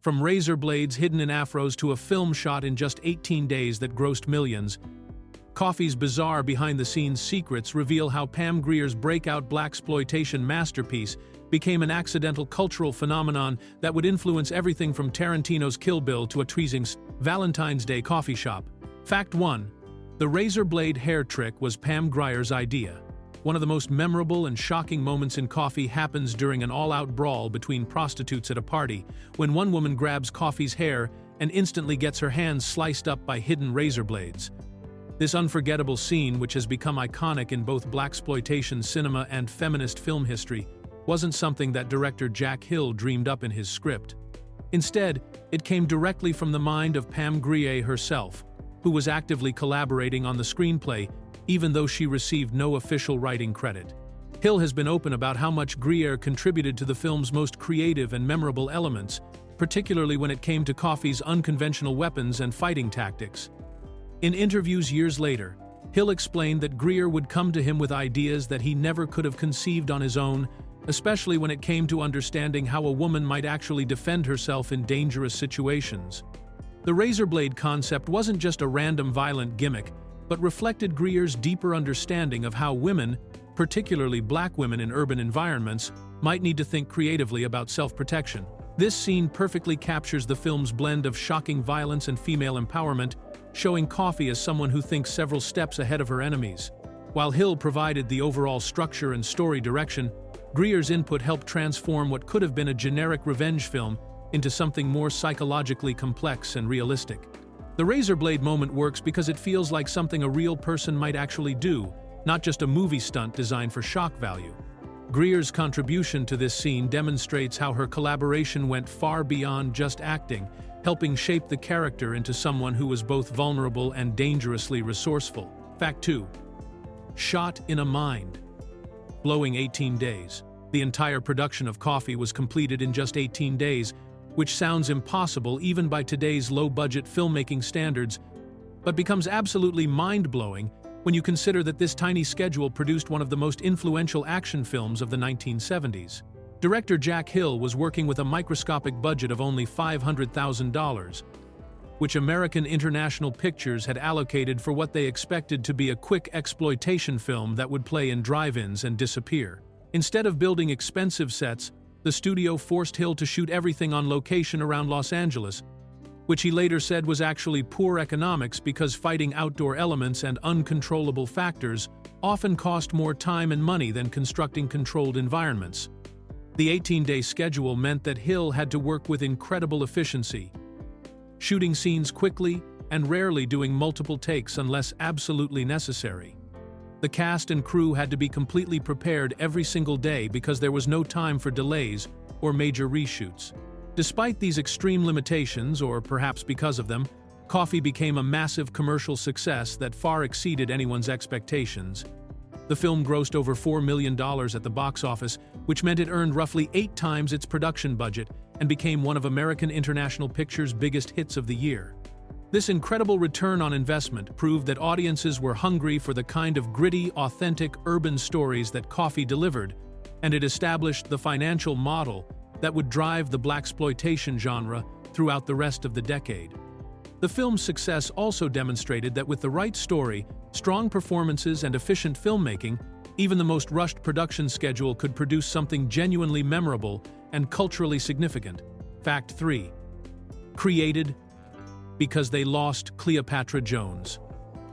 From razor blades hidden in afros to a film shot in just 18 days that grossed millions, Coffy's bizarre behind-the-scenes secrets reveal how Pam Grier's breakout blaxploitation masterpiece became an accidental cultural phenomenon that would influence everything from Tarantino's Kill Bill to a Treasing's Valentine's Day coffee shop. Fact 1. The razor blade hair trick was Pam Grier's idea. One of the most memorable and shocking moments in Coffy happens during an all-out brawl between prostitutes at a party, when one woman grabs Coffy's hair and instantly gets her hands sliced up by hidden razor blades. This unforgettable scene, which has become iconic in both blaxploitation cinema and feminist film history, wasn't something that director Jack Hill dreamed up in his script. Instead, it came directly from the mind of Pam Grier herself, who was actively collaborating on the screenplay, even though she received no official writing credit. Hill has been open about how much Grier contributed to the film's most creative and memorable elements, particularly when it came to Coffy's unconventional weapons and fighting tactics. In interviews years later, Hill explained that Grier would come to him with ideas that he never could have conceived on his own, especially when it came to understanding how a woman might actually defend herself in dangerous situations. The razor blade concept wasn't just a random violent gimmick, but reflected Grier's deeper understanding of how women, particularly black women in urban environments, might need to think creatively about self-protection. This scene perfectly captures the film's blend of shocking violence and female empowerment, showing Coffy as someone who thinks several steps ahead of her enemies. While Hill provided the overall structure and story direction, Grier's input helped transform what could have been a generic revenge film into something more psychologically complex and realistic. The razor blade moment works because it feels like something a real person might actually do, not just a movie stunt designed for shock value. Grier's contribution to this scene demonstrates how her collaboration went far beyond just acting, helping shape the character into someone who was both vulnerable and dangerously resourceful. Fact 2. Shot in a mind. Blowing 18 days. The entire production of Coffy was completed in just 18 days, which sounds impossible even by today's low-budget filmmaking standards, but becomes absolutely mind-blowing when you consider that this tiny schedule produced one of the most influential action films of the 1970s. Director Jack Hill was working with a microscopic budget of only $500,000, which American International Pictures had allocated for what they expected to be a quick exploitation film that would play in drive-ins and disappear. Instead of building expensive sets, the studio forced Hill to shoot everything on location around Los Angeles, which he later said was actually poor economics because fighting outdoor elements and uncontrollable factors often cost more time and money than constructing controlled environments. The 18-day schedule meant that Hill had to work with incredible efficiency, shooting scenes quickly and rarely doing multiple takes unless absolutely necessary. The cast and crew had to be completely prepared every single day because there was no time for delays or major reshoots. Despite these extreme limitations, or perhaps because of them, Coffy became a massive commercial success that far exceeded anyone's expectations. The film grossed over $4 million at the box office, which meant it earned roughly 8 times its production budget and became one of American International Pictures' biggest hits of the year. This incredible return on investment proved that audiences were hungry for the kind of gritty, authentic, urban stories that Coffy delivered, and it established the financial model that would drive the blaxploitation genre throughout the rest of the decade. The film's success also demonstrated that with the right story, strong performances, and efficient filmmaking, even the most rushed production schedule could produce something genuinely memorable and culturally significant. Fact 3. Created because they lost Cleopatra Jones.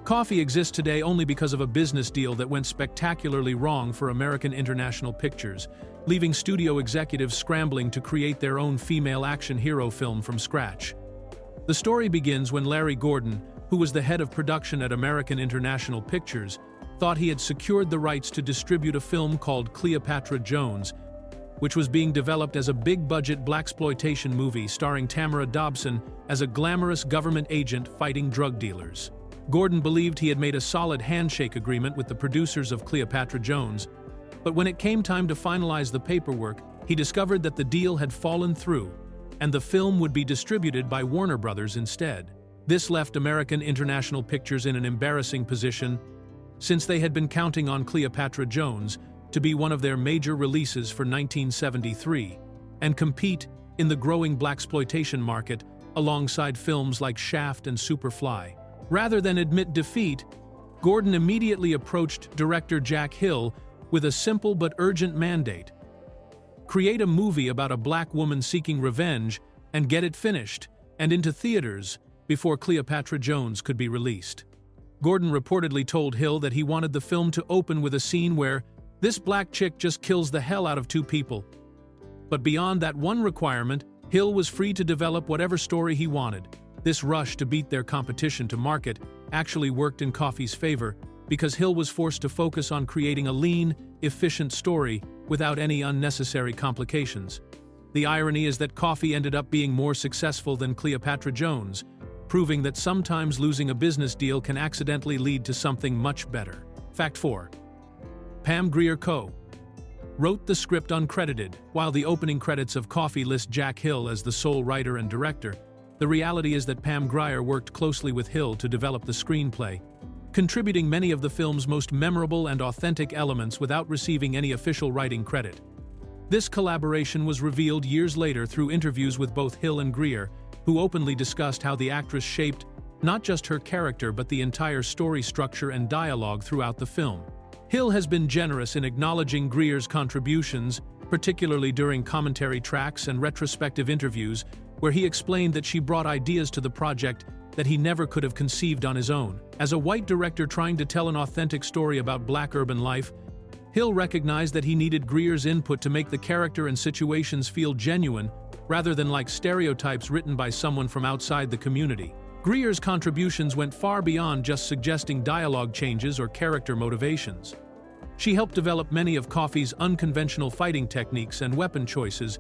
Coffy exists today only because of a business deal that went spectacularly wrong for American International Pictures, leaving studio executives scrambling to create their own female action hero film from scratch. The story begins when Larry Gordon, who was the head of production at American International Pictures, thought he had secured the rights to distribute a film called Cleopatra Jones, which was being developed as a big-budget blaxploitation movie starring Tamara Dobson as a glamorous government agent fighting drug dealers. Gordon believed he had made a solid handshake agreement with the producers of Cleopatra Jones, but when it came time to finalize the paperwork, he discovered that the deal had fallen through, and the film would be distributed by Warner Brothers instead. This left American International Pictures in an embarrassing position, since they had been counting on Cleopatra Jones to be one of their major releases for 1973, and compete in the growing blaxploitation market alongside films like Shaft and Superfly. Rather than admit defeat, Gordon immediately approached director Jack Hill with a simple but urgent mandate: create a movie about a black woman seeking revenge and get it finished and into theaters before Cleopatra Jones could be released. Gordon reportedly told Hill that he wanted the film to open with a scene where this black chick just kills the hell out of two people. But beyond that one requirement, Hill was free to develop whatever story he wanted. This rush to beat their competition to market actually worked in Coffy's favor because Hill was forced to focus on creating a lean, efficient story without any unnecessary complications. The irony is that Coffy ended up being more successful than Cleopatra Jones, proving that sometimes losing a business deal can accidentally lead to something much better. Fact 4. Pam Grier wrote the script uncredited. While the opening credits of Coffy list Jack Hill as the sole writer and director, the reality is that Pam Grier worked closely with Hill to develop the screenplay, contributing many of the film's most memorable and authentic elements without receiving any official writing credit. This collaboration was revealed years later through interviews with both Hill and Grier, who openly discussed how the actress shaped not just her character but the entire story structure and dialogue throughout the film. Hill has been generous in acknowledging Grier's contributions, particularly during commentary tracks and retrospective interviews, where he explained that she brought ideas to the project that he never could have conceived on his own. As a white director trying to tell an authentic story about black urban life, Hill recognized that he needed Grier's input to make the character and situations feel genuine, rather than like stereotypes written by someone from outside the community. Grier's contributions went far beyond just suggesting dialogue changes or character motivations. She helped develop many of Coffy's unconventional fighting techniques and weapon choices,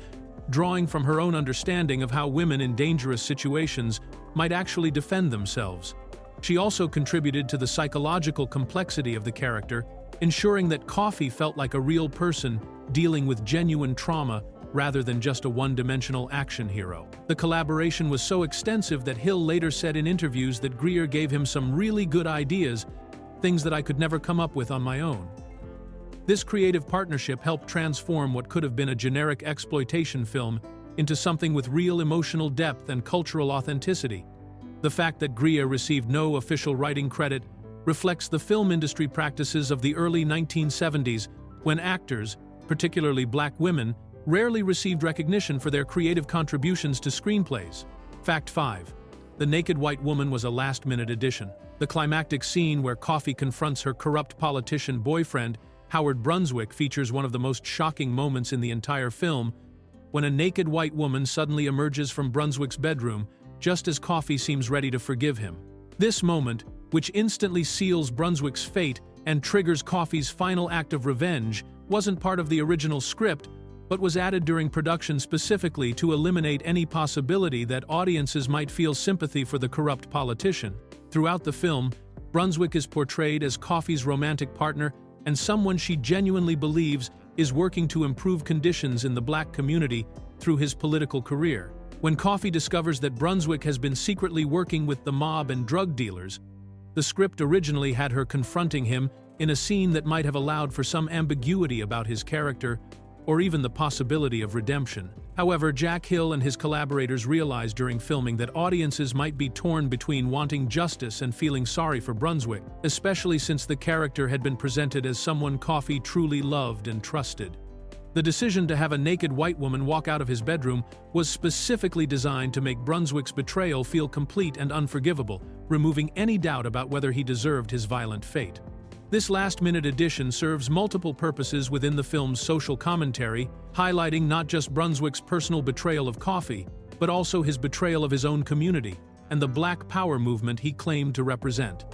drawing from her own understanding of how women in dangerous situations might actually defend themselves. She also contributed to the psychological complexity of the character, ensuring that Coffy felt like a real person dealing with genuine trauma rather than just a one-dimensional action hero. The collaboration was so extensive that Hill later said in interviews that Grier gave him some really good ideas, things that I could never come up with on my own. This creative partnership helped transform what could have been a generic exploitation film into something with real emotional depth and cultural authenticity. The fact that Grier received no official writing credit reflects the film industry practices of the early 1970s, when actors, particularly black women, rarely received recognition for their creative contributions to screenplays. Fact 5. The naked white woman was a last-minute addition. The climactic scene where Coffy confronts her corrupt politician boyfriend, Howard Brunswick, features one of the most shocking moments in the entire film, when a naked white woman suddenly emerges from Brunswick's bedroom, just as Coffy seems ready to forgive him. This moment, which instantly seals Brunswick's fate and triggers Coffy's final act of revenge, wasn't part of the original script, but was added during production specifically to eliminate any possibility that audiences might feel sympathy for the corrupt politician. Throughout the film, Brunswick is portrayed as Coffy's romantic partner and someone she genuinely believes is working to improve conditions in the black community through his political career. When Coffy discovers that Brunswick has been secretly working with the mob and drug dealers, the script originally had her confronting him in a scene that might have allowed for some ambiguity about his character or even the possibility of redemption. However, Jack Hill and his collaborators realized during filming that audiences might be torn between wanting justice and feeling sorry for Brunswick, especially since the character had been presented as someone Coffy truly loved and trusted. The decision to have a naked white woman walk out of his bedroom was specifically designed to make Brunswick's betrayal feel complete and unforgivable, removing any doubt about whether he deserved his violent fate. This last-minute addition serves multiple purposes within the film's social commentary, highlighting not just Brunswick's personal betrayal of Coffy, but also his betrayal of his own community and the Black Power movement he claimed to represent.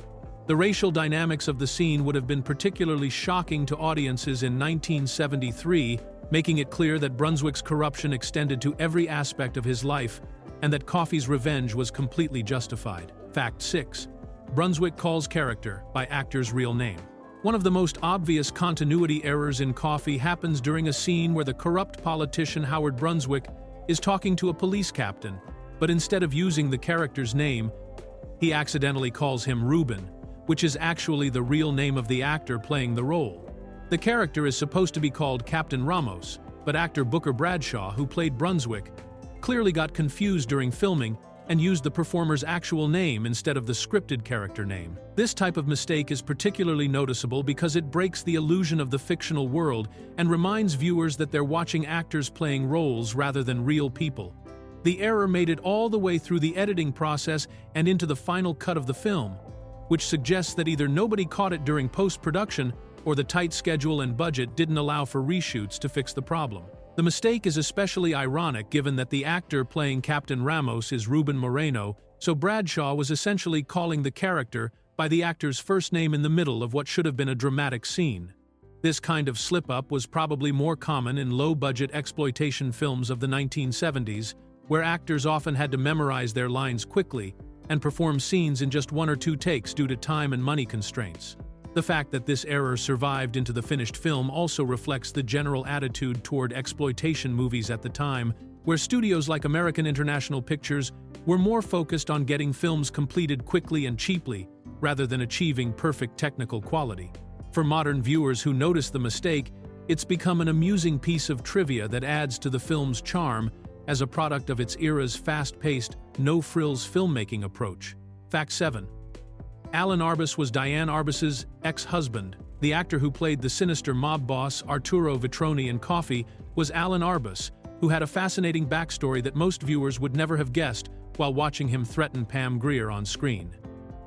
The racial dynamics of the scene would have been particularly shocking to audiences in 1973, making it clear that Brunswick's corruption extended to every aspect of his life and that Coffy's revenge was completely justified. Fact 6. Brunswick calls character by actor's real name. One of the most obvious continuity errors in Coffy happens during a scene where the corrupt politician Howard Brunswick is talking to a police captain, but instead of using the character's name, he accidentally calls him Reuben, which is actually the real name of the actor playing the role. The character is supposed to be called Captain Ramos, but actor Booker Bradshaw, who played Brunswick, clearly got confused during filming and used the performer's actual name instead of the scripted character name. This type of mistake is particularly noticeable because it breaks the illusion of the fictional world and reminds viewers that they're watching actors playing roles rather than real people. The error made it all the way through the editing process and into the final cut of the film, which suggests that either nobody caught it during post-production or the tight schedule and budget didn't allow for reshoots to fix the problem. The mistake is especially ironic given that the actor playing Captain Ramos is Ruben Moreno, so Bradshaw was essentially calling the character by the actor's first name in the middle of what should have been a dramatic scene. This kind of slip-up was probably more common in low-budget exploitation films of the 1970s, where actors often had to memorize their lines quickly and perform scenes in just 1 or 2 takes due to time and money constraints. The fact that this error survived into the finished film also reflects the general attitude toward exploitation movies at the time, where studios like American International Pictures were more focused on getting films completed quickly and cheaply, rather than achieving perfect technical quality. For modern viewers who notice the mistake, it's become an amusing piece of trivia that adds to the film's charm as a product of its era's fast-paced, no-frills filmmaking approach. Fact 7. Alan Arbus was Diane Arbus's ex-husband. The actor who played the sinister mob boss Arturo Vitroni in Coffy was Alan Arbus, who had a fascinating backstory that most viewers would never have guessed while watching him threaten Pam Grier on screen.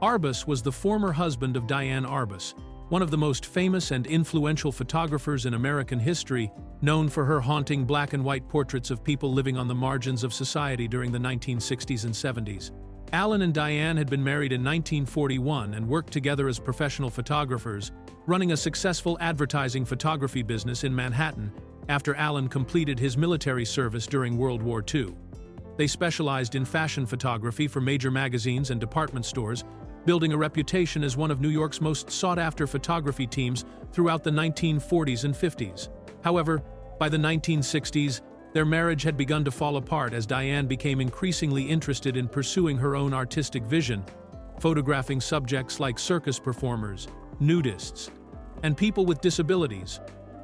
Arbus was the former husband of Diane Arbus, one of the most famous and influential photographers in American history, known for her haunting black-and-white portraits of people living on the margins of society during the 1960s and 70s. Alan and Diane had been married in 1941 and worked together as professional photographers, running a successful advertising photography business in Manhattan after Alan completed his military service during World War II. They specialized in fashion photography for major magazines and department stores, building a reputation as one of New York's most sought-after photography teams throughout the 1940s and 50s. However, by the 1960s, their marriage had begun to fall apart as Diane became increasingly interested in pursuing her own artistic vision, photographing subjects like circus performers, nudists, and people with disabilities,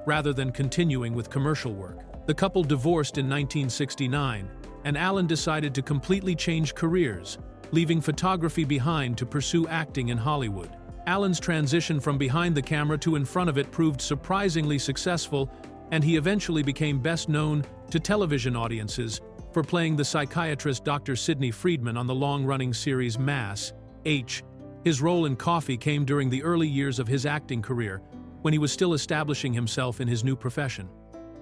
rather than continuing with commercial work. The couple divorced in 1969, and Alan decided to completely change careers, leaving photography behind to pursue acting in Hollywood. Alan's transition from behind the camera to in front of it proved surprisingly successful, and he eventually became best known to television audiences for playing the psychiatrist Dr. Sidney Friedman on the long-running series Mass. His role in Coffy came during the early years of his acting career, when he was still establishing himself in his new profession.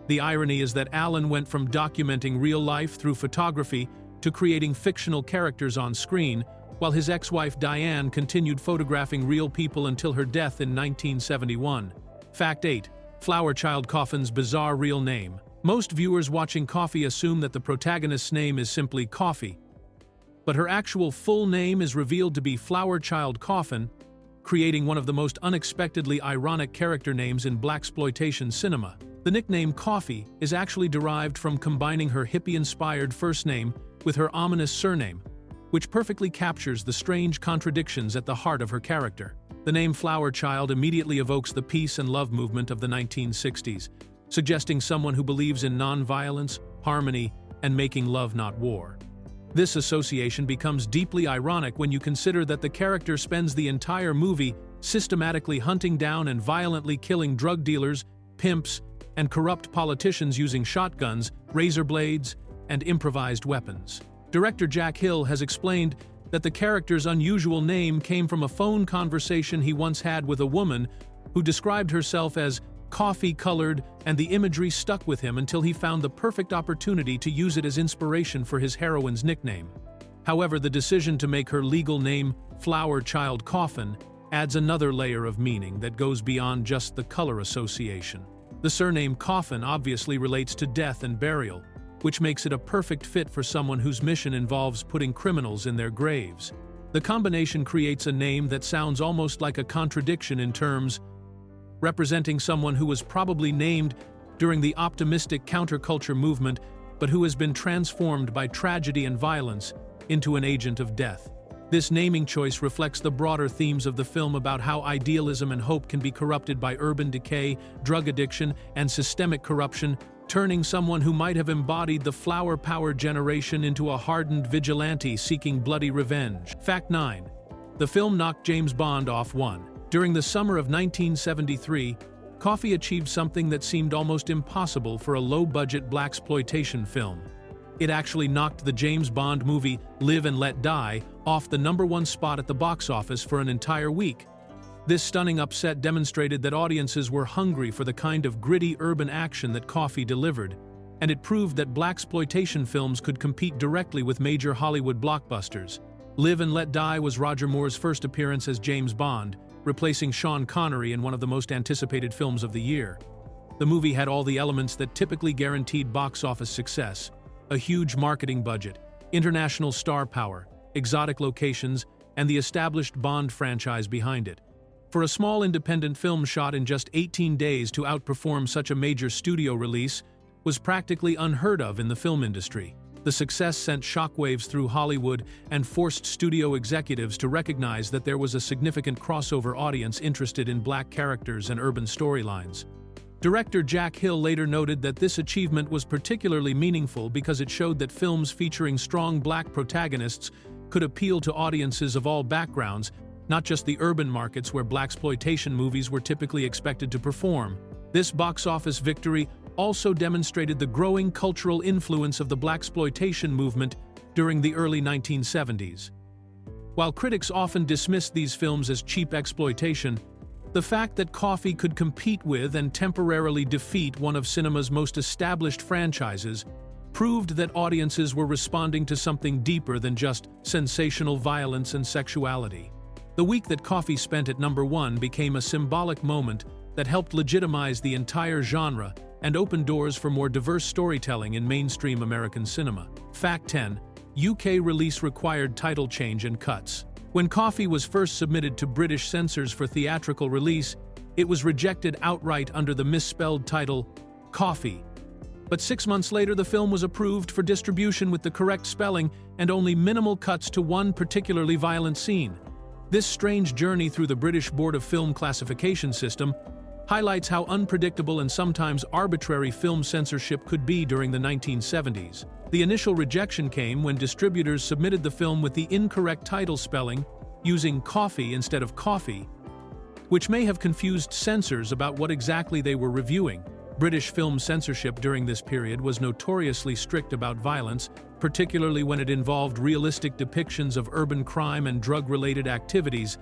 The irony is that Alan went from documenting real life through photography to creating fictional characters on screen, while his ex-wife Diane continued photographing real people until her death in 1971. Fact 8. Flower Child Coffin's bizarre real name. Most viewers watching Coffy assume that the protagonist's name is simply Coffy, but her actual full name is revealed to be Flower Child Coffin, creating one of the most unexpectedly ironic character names in blaxploitation cinema. The nickname Coffy is actually derived from combining her hippie-inspired first name with her ominous surname, which perfectly captures the strange contradictions at the heart of her character. The name Flower Child immediately evokes the peace and love movement of the 1960s, suggesting someone who believes in non-violence, harmony, and making love not war. This association becomes deeply ironic when you consider that the character spends the entire movie systematically hunting down and violently killing drug dealers, pimps, and corrupt politicians using shotguns, razor blades, and improvised weapons. Director Jack Hill has explained that the character's unusual name came from a phone conversation he once had with a woman who described herself as coffee-colored, and the imagery stuck with him until he found the perfect opportunity to use it as inspiration for his heroine's nickname. However, the decision to make her legal name Flower Child Coffin adds another layer of meaning that goes beyond just the color association. The surname Coffin obviously relates to death and burial, which makes it a perfect fit for someone whose mission involves putting criminals in their graves. The combination creates a name that sounds almost like a contradiction in terms, representing someone who was probably named during the optimistic counterculture movement, but who has been transformed by tragedy and violence into an agent of death. This naming choice reflects the broader themes of the film about how idealism and hope can be corrupted by urban decay, drug addiction, and systemic corruption, turning someone who might have embodied the flower power generation into a hardened vigilante seeking bloody revenge. Fact 9. The film knocked James Bond off one. During the summer of 1973, Coffy achieved something that seemed almost impossible for a low-budget blaxploitation film. It actually knocked the James Bond movie Live and Let Die off the #1 spot at the box office for an entire week. This stunning upset demonstrated that audiences were hungry for the kind of gritty urban action that Coffy delivered, and it proved that blaxploitation films could compete directly with major Hollywood blockbusters. Live and Let Die was Roger Moore's first appearance as James Bond, replacing Sean Connery in one of the most anticipated films of the year. The movie had all the elements that typically guaranteed box office success: a huge marketing budget, international star power, exotic locations, and the established Bond franchise behind it. For a small independent film shot in just 18 days to outperform such a major studio release was practically unheard of in the film industry. The success sent shockwaves through Hollywood and forced studio executives to recognize that there was a significant crossover audience interested in black characters and urban storylines. Director Jack Hill later noted that this achievement was particularly meaningful because it showed that films featuring strong black protagonists could appeal to audiences of all backgrounds, not just the urban markets where blaxploitation movies were typically expected to perform. This box office victory also demonstrated the growing cultural influence of the blaxploitation movement during the early 1970s. While critics often dismissed these films as cheap exploitation, the fact that Coffy could compete with and temporarily defeat one of cinema's most established franchises proved that audiences were responding to something deeper than just sensational violence and sexuality. The week that Coffy spent at #1 became a symbolic moment that helped legitimize the entire genre and open doors for more diverse storytelling in mainstream American cinema. Fact 10. UK release required title change and cuts. When Coffy was first submitted to British censors for theatrical release, it was rejected outright under the misspelled title, Coffy. But 6 months later, the film was approved for distribution with the correct spelling and only minimal cuts to one particularly violent scene. This strange journey through the British Board of Film Classification system highlights how unpredictable and sometimes arbitrary film censorship could be during the 1970s. The initial rejection came when distributors submitted the film with the incorrect title spelling, using Coffy instead of Coffee, which may have confused censors about what exactly they were reviewing. British film censorship during this period was notoriously strict about violence, particularly when it involved realistic depictions of urban crime and drug-related activities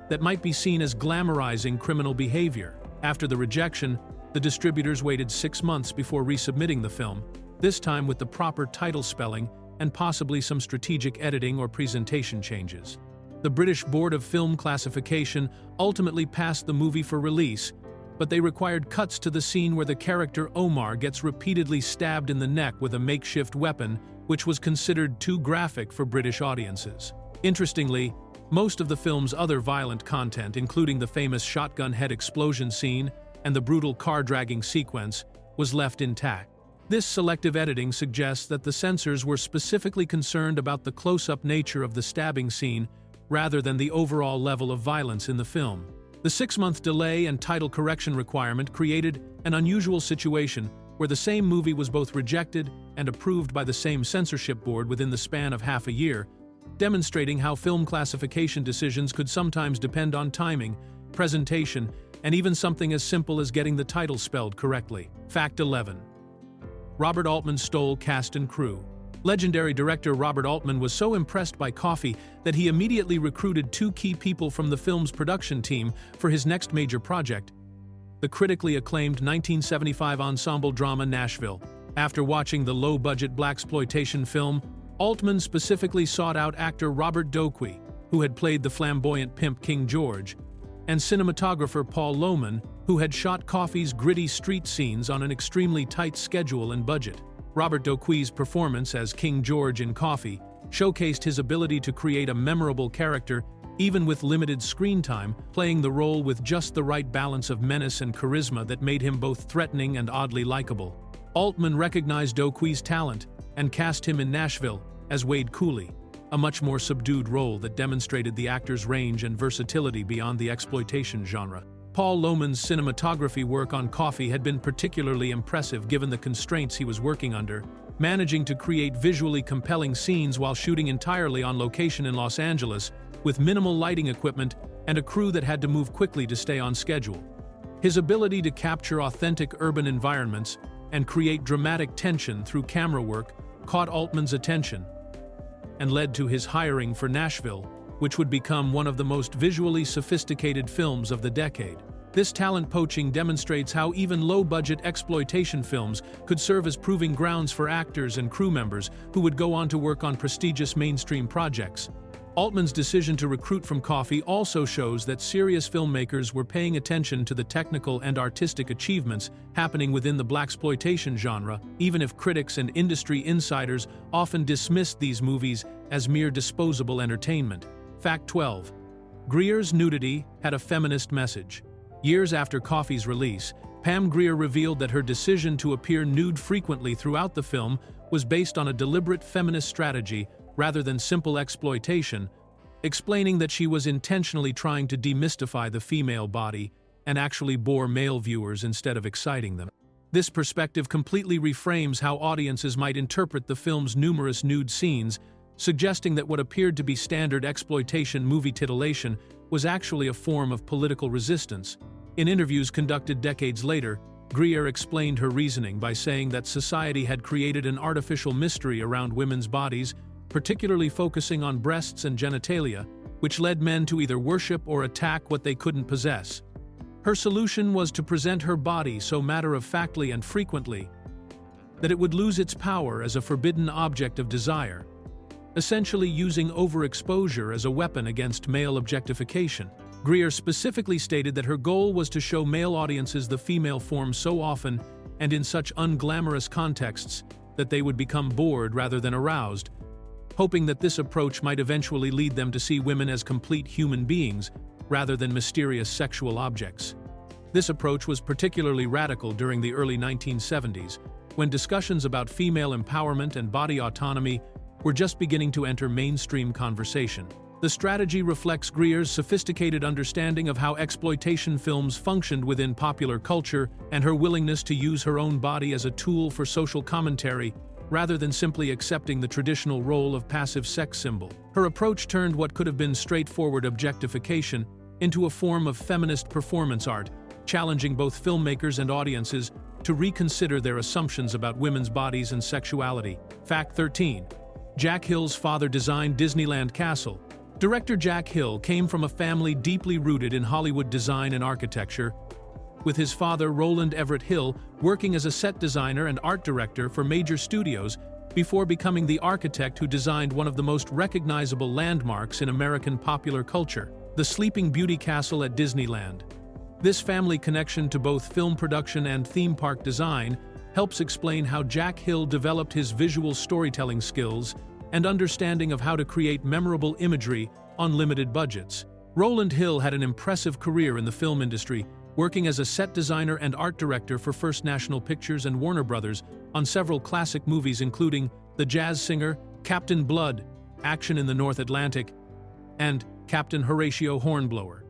that might be seen as glamorizing criminal behavior. After the rejection, the distributors waited 6 months before resubmitting the film, this time with the proper title spelling and possibly some strategic editing or presentation changes. The British Board of Film Classification ultimately passed the movie for release, but they required cuts to the scene where the character Omar gets repeatedly stabbed in the neck with a makeshift weapon, which was considered too graphic for British audiences. Interestingly, most of the film's other violent content, including the famous shotgun head explosion scene and the brutal car-dragging sequence, was left intact. This selective editing suggests that the censors were specifically concerned about the close-up nature of the stabbing scene rather than the overall level of violence in the film. The 6-month delay and title correction requirement created an unusual situation where the same movie was both rejected and approved by the same censorship board within the span of half a year, demonstrating how film classification decisions could sometimes depend on timing, presentation, and even something as simple as getting the title spelled correctly. Fact 11. Robert Altman stole cast and crew. Legendary director Robert Altman was so impressed by Coffy that he immediately recruited 2 key people from the film's production team for his next major project, the critically acclaimed 1975 ensemble drama Nashville. After watching the low-budget blaxploitation film, Altman specifically sought out actor Robert Doquey, who had played the flamboyant pimp King George, and cinematographer Paul Lohman, who had shot Coffy's gritty street scenes on an extremely tight schedule and budget. Robert Doquey's performance as King George in Coffy showcased his ability to create a memorable character even with limited screen time, playing the role with just the right balance of menace and charisma that made him both threatening and oddly likable. Altman recognized Doquey's talent and cast him in Nashville as Wade Cooley, a much more subdued role that demonstrated the actor's range and versatility beyond the exploitation genre. Paul Lohman's cinematography work on Coffy had been particularly impressive given the constraints he was working under, managing to create visually compelling scenes while shooting entirely on location in Los Angeles, with minimal lighting equipment and a crew that had to move quickly to stay on schedule. His ability to capture authentic urban environments and create dramatic tension through camera work caught Altman's attention and led to his hiring for Nashville, which would become one of the most visually sophisticated films of the decade. This talent poaching demonstrates how even low-budget exploitation films could serve as proving grounds for actors and crew members who would go on to work on prestigious mainstream projects. Altman's decision to recruit from Coffy also shows that serious filmmakers were paying attention to the technical and artistic achievements happening within the blaxploitation genre, even if critics and industry insiders often dismissed these movies as mere disposable entertainment. Fact 12. Grier's nudity had a feminist message. Years after Coffy's release, Pam Grier revealed that her decision to appear nude frequently throughout the film was based on a deliberate feminist strategy rather than simple exploitation, explaining that she was intentionally trying to demystify the female body and actually bore male viewers instead of exciting them. This perspective completely reframes how audiences might interpret the film's numerous nude scenes, suggesting that what appeared to be standard exploitation movie titillation was actually a form of political resistance. In interviews conducted decades later, Grier explained her reasoning by saying that society had created an artificial mystery around women's bodies, particularly focusing on breasts and genitalia, which led men to either worship or attack what they couldn't possess. Her solution was to present her body so matter-of-factly and frequently that it would lose its power as a forbidden object of desire, essentially using overexposure as a weapon against male objectification. Grier specifically stated that her goal was to show male audiences the female form so often and in such unglamorous contexts that they would become bored rather than aroused, hoping that this approach might eventually lead them to see women as complete human beings rather than mysterious sexual objects. This approach was particularly radical during the early 1970s, when discussions about female empowerment and body autonomy were just beginning to enter mainstream conversation. The strategy reflects Grier's sophisticated understanding of how exploitation films functioned within popular culture and her willingness to use her own body as a tool for social commentary rather than simply accepting the traditional role of passive sex symbol. Her approach turned what could have been straightforward objectification into a form of feminist performance art, challenging both filmmakers and audiences to reconsider their assumptions about women's bodies and sexuality. Fact 13. Jack Hill's father designed Disneyland Castle. Director Jack Hill came from a family deeply rooted in Hollywood design and architecture, with his father Roland Everett Hill working as a set designer and art director for major studios before becoming the architect who designed one of the most recognizable landmarks in American popular culture, the Sleeping Beauty Castle at Disneyland. This family connection to both film production and theme park design helps explain how Jack Hill developed his visual storytelling skills and understanding of how to create memorable imagery on limited budgets. Roland Hill had an impressive career in the film industry, working as a set designer and art director for First National Pictures and Warner Brothers on several classic movies including The Jazz Singer, Captain Blood, Action in the North Atlantic, and Captain Horatio Hornblower.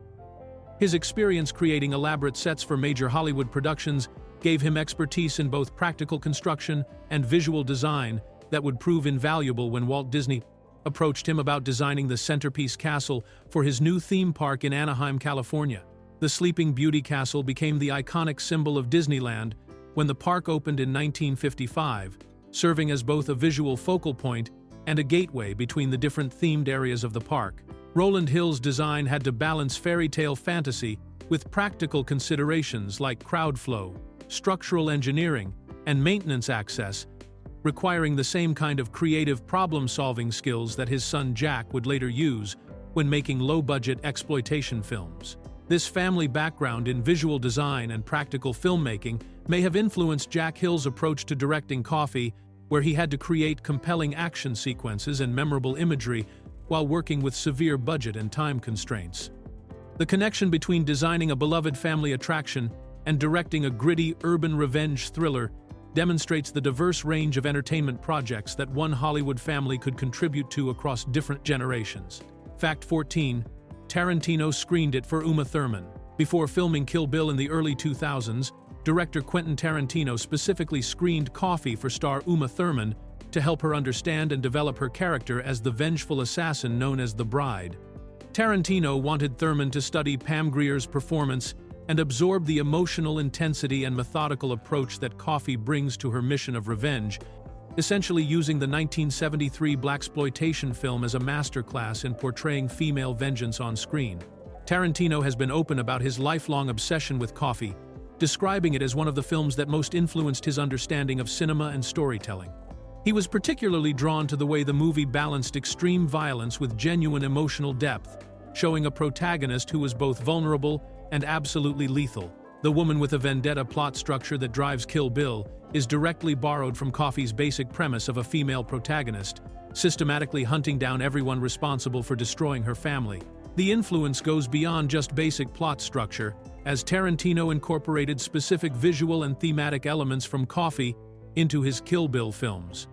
His experience creating elaborate sets for major Hollywood productions gave him expertise in both practical construction and visual design that would prove invaluable when Walt Disney approached him about designing the centerpiece castle for his new theme park in Anaheim, California. The Sleeping Beauty Castle became the iconic symbol of Disneyland when the park opened in 1955, serving as both a visual focal point and a gateway between the different themed areas of the park. Roland Hill's design had to balance fairy tale fantasy with practical considerations like crowd flow, structural engineering, and maintenance access, requiring the same kind of creative problem-solving skills that his son Jack would later use when making low-budget exploitation films. This family background in visual design and practical filmmaking may have influenced Jack Hill's approach to directing Coffy, where he had to create compelling action sequences and memorable imagery while working with severe budget and time constraints. The connection between designing a beloved family attraction and directing a gritty urban revenge thriller demonstrates the diverse range of entertainment projects that one Hollywood family could contribute to across different generations. Fact 14. Tarantino screened it for Uma Thurman. Before filming Kill Bill in the early 2000s, director Quentin Tarantino specifically screened Coffy for star Uma Thurman to help her understand and develop her character as the vengeful assassin known as the Bride. Tarantino wanted Thurman to study Pam Grier's performance and absorb the emotional intensity and methodical approach that Coffy brings to her mission of revenge, essentially using the 1973 blaxploitation film as a masterclass in portraying female vengeance on screen. Tarantino has been open about his lifelong obsession with Coffy, describing it as one of the films that most influenced his understanding of cinema and storytelling. He was particularly drawn to the way the movie balanced extreme violence with genuine emotional depth, showing a protagonist who was both vulnerable and absolutely lethal. The woman with a vendetta plot structure that drives Kill Bill is directly borrowed from Coffy's basic premise of a female protagonist, systematically hunting down everyone responsible for destroying her family. The influence goes beyond just basic plot structure, as Tarantino incorporated specific visual and thematic elements from Coffy into his Kill Bill films.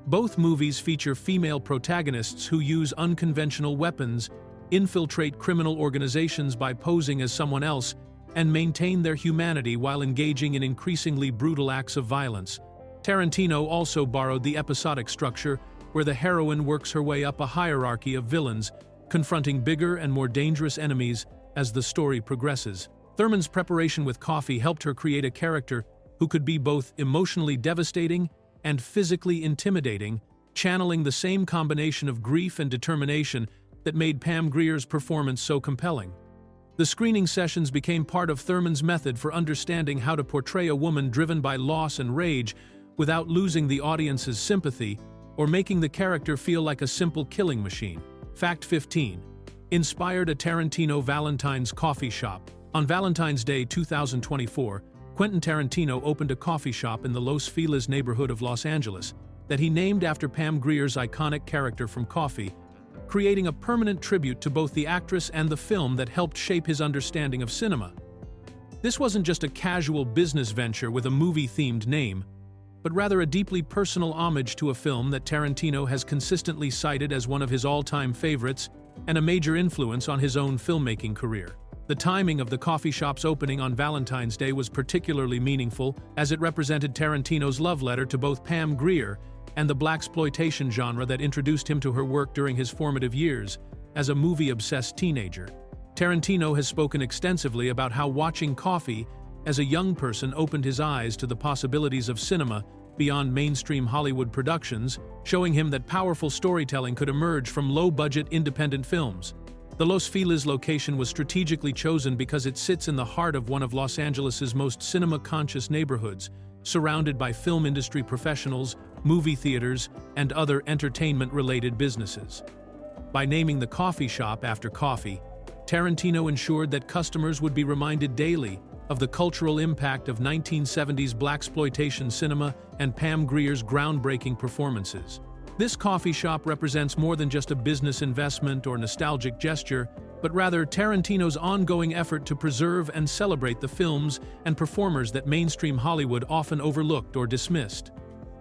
Both movies feature female protagonists who use unconventional weapons, infiltrate criminal organizations by posing as someone else, and maintain their humanity while engaging in increasingly brutal acts of violence. Tarantino also borrowed the episodic structure, where the heroine works her way up a hierarchy of villains, confronting bigger and more dangerous enemies as the story progresses. Thurman's preparation with Coffy helped her create a character who could be both emotionally devastating and physically intimidating, channeling the same combination of grief and determination that made Pam Grier's performance so compelling. The screening sessions became part of Thurman's method for understanding how to portray a woman driven by loss and rage without losing the audience's sympathy or making the character feel like a simple killing machine. Fact 15. Inspired a Tarantino Valentine's coffee shop. On Valentine's Day 2024, Quentin Tarantino opened a coffee shop in the Los Feliz neighborhood of Los Angeles that he named after Pam Grier's iconic character from Coffy, creating a permanent tribute to both the actress and the film that helped shape his understanding of cinema. This wasn't just a casual business venture with a movie-themed name, but rather a deeply personal homage to a film that Tarantino has consistently cited as one of his all-time favorites and a major influence on his own filmmaking career. The timing of the coffee shop's opening on Valentine's Day was particularly meaningful, as it represented Tarantino's love letter to both Pam Grier and the blaxploitation genre that introduced him to her work during his formative years as a movie-obsessed teenager. Tarantino has spoken extensively about how watching Coffy as a young person opened his eyes to the possibilities of cinema beyond mainstream Hollywood productions, showing him that powerful storytelling could emerge from low-budget independent films. The Los Feliz location was strategically chosen because it sits in the heart of one of Los Angeles's most cinema-conscious neighborhoods, surrounded by film industry professionals, movie theaters, and other entertainment-related businesses. By naming the coffee shop after Coffy, Tarantino ensured that customers would be reminded daily of the cultural impact of 1970s blaxploitation cinema and Pam Grier's groundbreaking performances. This coffee shop represents more than just a business investment or nostalgic gesture, but rather Tarantino's ongoing effort to preserve and celebrate the films and performers that mainstream Hollywood often overlooked or dismissed.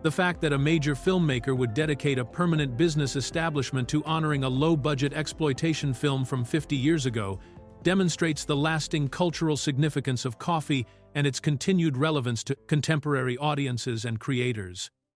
The fact that a major filmmaker would dedicate a permanent business establishment to honoring a low-budget exploitation film from 50 years ago demonstrates the lasting cultural significance of Coffy and its continued relevance to contemporary audiences and creators.